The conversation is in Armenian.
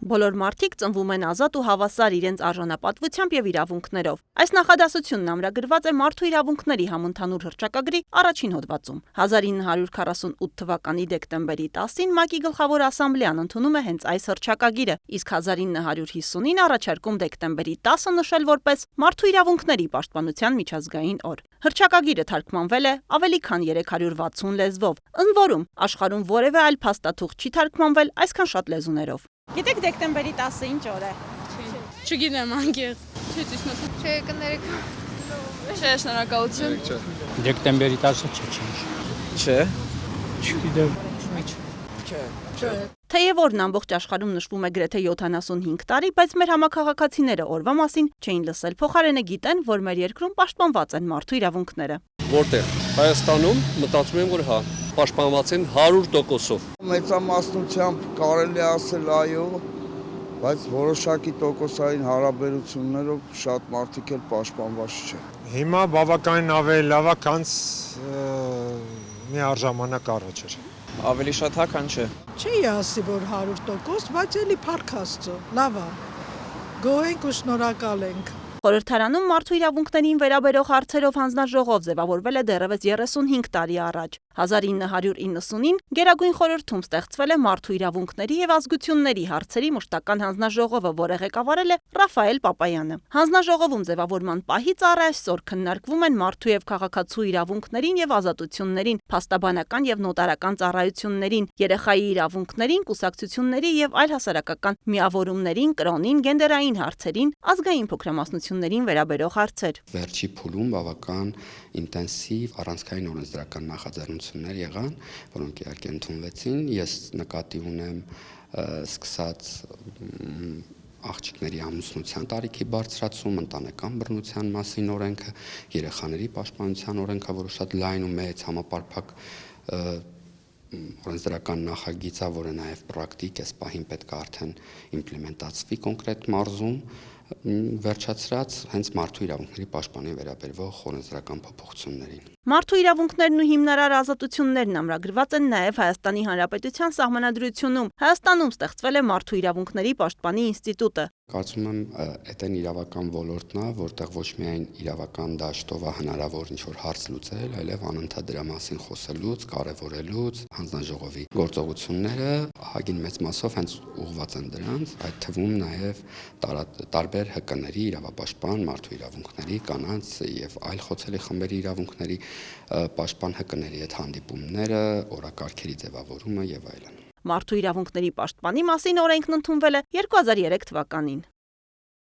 Բոլոր մարդիկ ծնվում են ազատ ու հավասար իրենց արժանապատվությամբ եւ իրավունքներով։ Այս նախադասությունն ամրագրված է Մարդու իրավունքների համընդհանուր հռչակագրի առաջին հոդվածում։ 1948 թվականի դեկտեմբերի 10-ին ՄԱԿ-ի գլխավոր ասամբլեան ընդունում է հենց այս հռչակագիրը, իսկ 1950-ին առաջարկում դեկտեմբերի 10-ը նշել որպես Մարդու իրավունքների պաշտպանության միջազգային օր։ Հռչակագիրը թարգմանվել է ավելի քան 360 լեզվով, ընդ որում աշխարհում որևէ այլ փաստաթուղթ չի թարգմանվել այսքան շատ լեզուներով։ Գիտեք դեկտեմբերի 10-ը ինչ օր է։ Չգիտեմ անկեղծ։ Չէ, ճիշտ ասած։ Չէ, կներեք։ Չէ, շնորհակալություն։ Դեկտեմբերի 10-ը չէ։ Չէ։ Չգիտեմ։ Չէ։ Թեև օրն ամբողջ աշխարհում նշվում է գրեթե 75 տարի, բայց մեր համակարգացիները օրվա մասին չէին լսել, փոխարենը գիտեն, որ մեր երկրում պաշտպանված են մարդու իրավունքները։ Որտեղ Հայաստանում մտածում եմ, որ հա, պաշտպանված են 100%-ով։ Մեծամասնությամբ կարելի ասել այո, բայց որոշակի տոկոսային հարաբերություններով շատ մարդիկ էլ պաշտպանված չեն։ Հիմա բավականին ավելի լավ է, քան մի առժամանակ առաջ էր։ Ավելի շատ հա, քան չէ։ Չի ասի, որ 100%, բայց էլի փառք Աստծո, լավ է։ Գոհենք ու շնորհակալ ենք։ Խորհրդարանում մարդու իրավունքներին վերաբերող հարցերով հանձնաժողով ձևավորվել է դեռևս 35 տարի առաջ։ 1990-ին Գերագույն խորհրդում ստեղծվել է մարդու իրավունքների եւ ազգությունների հարցերի մշտական հանձնաժողովը, որը ղեկավարել է Ռաֆայել Պապայանը։ Հանձնաժողովում ձևավորման պահից առ այսօր քննարկվում են մարդու եւ քաղաքացու իրավունքներին եւ ազատություններին, փաստաբանական եւ նոտարական ծառայություններին, երեխայի իրավունքներին, կուսակցությունների եւ այլ հասարակական միավորումներին, կրոնին, գենդերային հարցերին, ազգային փոքրամասնություններին վերաբերող հարցեր։ Վերջի փուլում բավական ինտենսիվ առանցքային օրենսդրական նախաձեռնություններ եղան, որոնք իհարկե ընդունվեցին։ Ես նկատի ունեմ սկսած աղջիկների ամուսնության տարիքի բարձրացում, ընտանեկան բռնության մասին օրենքը, երեխաների պաշտպանության օրենքը, որը շատ լայն ու մեծ համապարփակ օրենսդրական նախագիծ է, որը նաև պրակտիկ այս պահին պետք է արդեն իմպլեմենտացվի կոնկրետ մարզում, վերջացրած հենց մարդու իրավունքների պաշտպանին վերաբերող օրենսդրական փոփոխություններին։ Մարդու իրավունքներն ու հիմնարար ազատություններն ամրագրված են նաև Հայաստանի Հանրապետության Սահմանադրությունում։ Հայաստանում ստեղծվել է Մարդու իրավունքների պաշտպանի ինստիտուտը։ Կարծում եմ, այդ այն իրավական ոլորտն է, որտեղ ոչ միայն իրավական դաշտով է հնարավոր ինչ-որ հարց լուծել, այլև անընդհատ դրա մասին խոսելուց, կարևորելուց, հանձնաժողովի գործողությունները ահագին մեծ մասով հենց ուղղված են դրանց, այդ թվում նաև տարբեր ՀԿ-ների, իրավապաշտպան, մարդու իրավունքների, կանանց եւ այլ խոցելի խմբերի իրավունքների պաշտպան ՀԿ-ների հետ հանդիպումները, օրակարգերի ձևավորումը եւ այլն։ Մարդու իրավունքների պաշտպանի մասին օրենքն ընդունվել է 2003 թվականին։